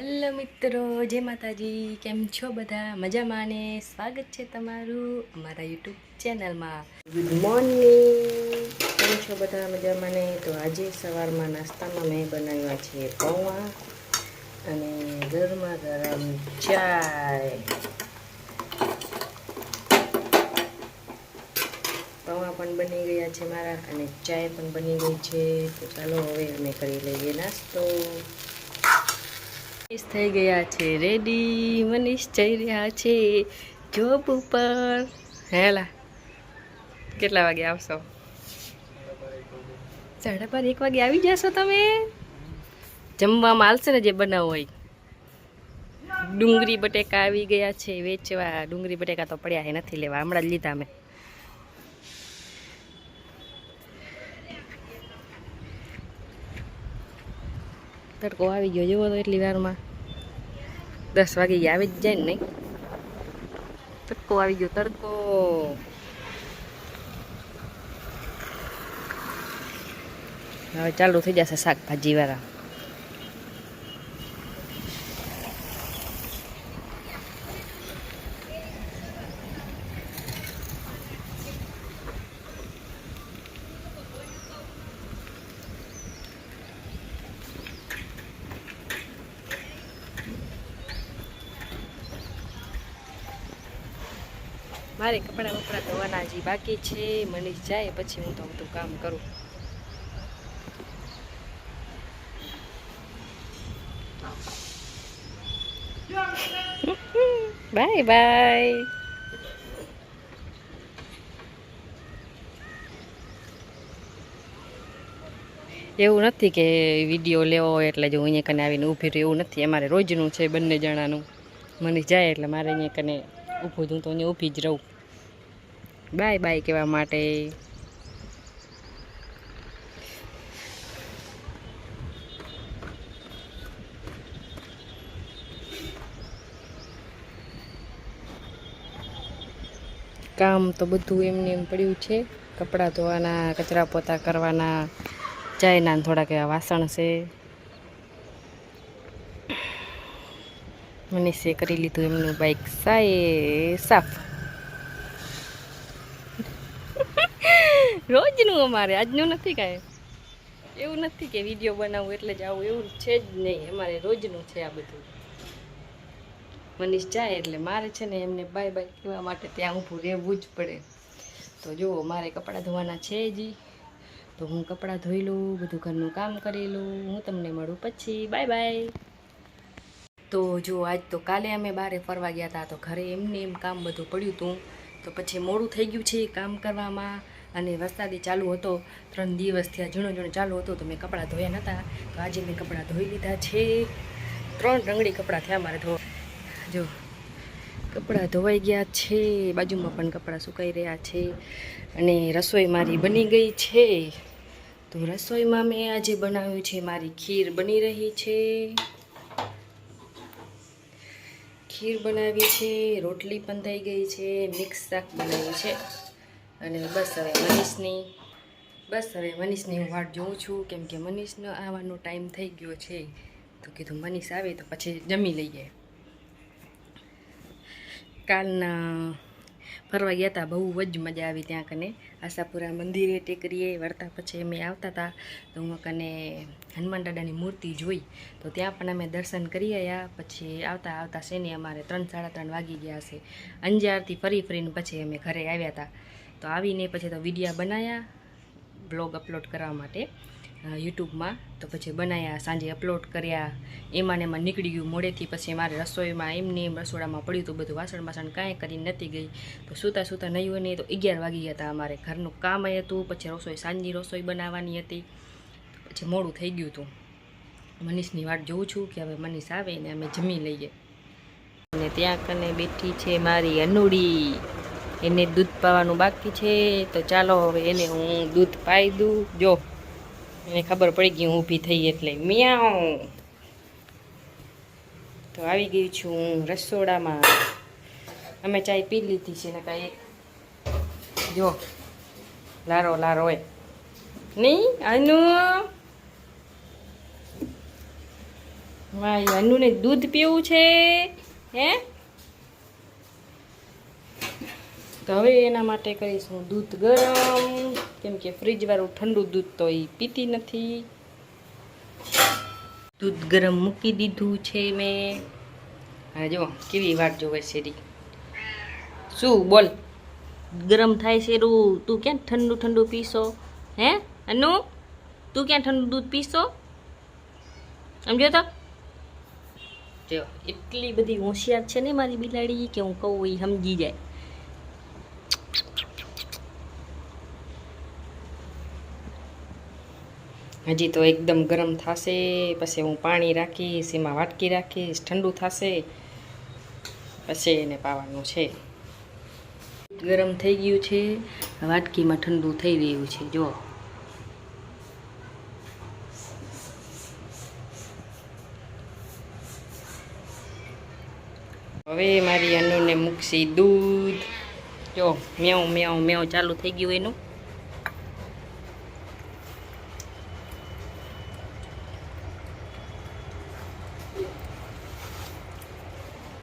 Hello મિત્રો, જય માતાજી. કેમ છો બધા? મજામાં ને સ્વાગત છે તમારું અમારા યુટ્યુબ ચેનલમાં. Good morning. કેમ છો બધા? મજામાં ને? તો આજે સવારમાં નાસ્તામાં મેં બનાવ્યા છે પૌવા અને ગરમા ગરમ ચાય. પૌવા પણ બની ગયા છે મારા અને ચાય પણ બની ગઈ છે. તો ચાલો હવે અમે કરી લઈએ નાસ્તો. થઈ ગયા છે રેડી. મનીષ જઈ રહ્યા છે જોબ ઉપર. હેલા કેટલા વાગે આવશો? 1:30 વાગે આવી જશો તમે? જમવામાં હાલશે ને જે બનાવવું હોય. ડુંગળી બટેકા આવી ગયા છે વેચવા. ડુંગળી બટેકા તો પડ્યા છે, નથી લેવા, હમણાં જ લીધા મેં. તડકો આવી ગયો જેવો તો એટલી વારમાં 10 વાગે આવી જ જાય ને. નહીં, તડકો આવી ગયો, તડકો. હવે ચાલુ થઈ જશે શાકભાજી વાળા. મારે કપડાં બપડા ધોવાના હજી બાકી છે. મનીષ જાય પછી હું તો બધું કામ કરું. Bye bye. એવું નથી કે વિડીયો લેવો હોય એટલે જો અહીંયા કને આવીને ઊભી રહ્યું, એવું નથી. અમારે રોજનું છે બંને જણાનું. મનીષ જાય એટલે મારે અહીંયા કને ઊભું હું તો અહીંયા ઊભી જ રહું. બાય બાય કહેવા માટે. કામ તો બધું એમને એમ પડ્યું છે. કપડાં ધોવાના, કચરા પોતા કરવાના, ચાયના થોડાક એવા વાસણ છે. મનીષે કરી લીધું એમનું બાઈક સાફ. રોજનું અમારે, આજનું નથી કાંઈ. એવું નથી કે વિડીયો બનાવવું એટલે જ આવું, એવું છે જ નહીં. અમારે રોજનું છે આ બધું. મનીષ જાય એટલે મારે છે ને એમને બાય બાય કહેવા માટે ત્યાં ઊભું રહેવું જ પડે. તો જુઓ, મારે કપડાં ધોવાના છે હજી, તો હું કપડાં ધોઈ લઉં, બધું ઘરનું કામ કરી લઉં. હું તમને મળું પછી. Bye bye. તો જો આજ તો કાલે અમે બહાર ફરવા ગયા હતા, તો ઘરે એમને એમ કામ બધું પડ્યું હતું. તો પછી મોડું થઈ ગયું છે કામ કરવામાં, અને વરસાદી ચાલુ હતો. 3 દિવસ થયા ઝીણો ચાલુ હતો, તો મેં કપડાં ધોયા નહોતા. તો આજે મેં કપડાં ધોઈ લીધા છે. 3 રંગડી કપડાં થયા મારે ધોવા. જો કપડાં ધોવાઈ ગયા છે, બાજુમાં પણ કપડાં સુકાઈ રહ્યા છે. અને રસોઈ મારી બની ગઈ છે. તો રસોઈમાં મેં આજે બનાવ્યું છે, મારી ખીર બની રહી છે. ખીર બનાવી છે, રોટલી પણ થઈ ગઈ છે, મિક્સ શાક બનાવ્યું છે. અને બસ હવે મનીષની હું વાટ જોઉં છું, કેમ કે મનીષનો આવવાનો ટાઈમ થઈ ગયો છે. તો કીધું મનીષ આવે તો પછી જમી લઈએ. કાલના ફરવા ગયા હતા, બહુ જ મજા આવી ત્યાં કને. આશાપુરા મંદિરે ટેકરીએ વળતા પછી અમે આવતા હતા, તો હું કને હનુમાન દાદાની મૂર્તિ જોઈ, તો ત્યાં પણ અમે દર્શન કરી આવ્યા. પછી આવતા શેને અમારે 3-3:30 વાગી ગયા હશે. અંજારથી ફરીને પછી અમે ઘરે આવ્યા હતા. તો આવીને પછી તો વિડીયો બનાવ્યા બ્લોગ અપલોડ કરવા માટે યુટ્યુબમાં. તો પછી બનાવ્યા, સાંજે અપલોડ કર્યા. એમાં નીકળી ગયું મોડેથી. પછી મારે રસોઈમાં એમને રસોડામાં પડ્યું હતું બધું, વાસણ કાંઈ કરીને નથી ગઈ. તો સૂતા નહીં હોય ને તો 11 વાગી ગયા હતા. અમારે ઘરનું કામ હતું, પછી સાંજની રસોઈ બનાવવાની હતી. પછી મોડું થઈ ગયું હતું. મનીષની વાટ જોઉં છું કે હવે મનીષ આવે ને અમે જમી લઈએ. અને ત્યાં કને બેઠી છે મારી અનુડી, એને દૂધ પાવાનું બાકી છે. તો ચાલો હવે એને હું દૂધ પાઈ દઉં. જો એને ખબર પડી ગઈ હું ઊભી થઈ એટલે મિયાઉ. તો આવી ગઈ છું હું રસોડામાં. અમે ચાય પી લીધી છે ને કાંઈ. જો લારો હોય નહીં આનું. વાહ અનુને દૂધ પીવું છે હે. તો હવે એના માટે કરીશું દૂધ ગરમ, કેમ કે ફ્રીજવાળું ઠંડુ દૂધ તો એ પીતી નથી. દૂધ ગરમ મૂકી દીધું છે મેં. હા જો કેવી વાત જોવે છે રી. શું બોલ? ગરમ થાય છે રૂ, તું ક્યાં ઠંડુ ઠંડુ પીશો હે અનુ? તું ક્યાં ઠંડુ દૂધ પીશો? સમજો તો જો એટલી બધી હોશિયાર છે ને મારી બિલાડી કે હું કહું એ સમજી જાય. હજી તો એકદમ ગરમ થશે, પછી હું પાણી રાખીશ, એમાં વાટકી રાખીશ, ઠંડુ થશે પછી એને પાવાનું છે. ગરમ થઈ ગયું છે, વાટકીમાં ઠંડુ થઈ રહ્યું છે જો. હવે મારી અનુને મૂકશી દૂધ. જો મેવ મેવ મેવ ચાલુ થઈ ગયું એનું.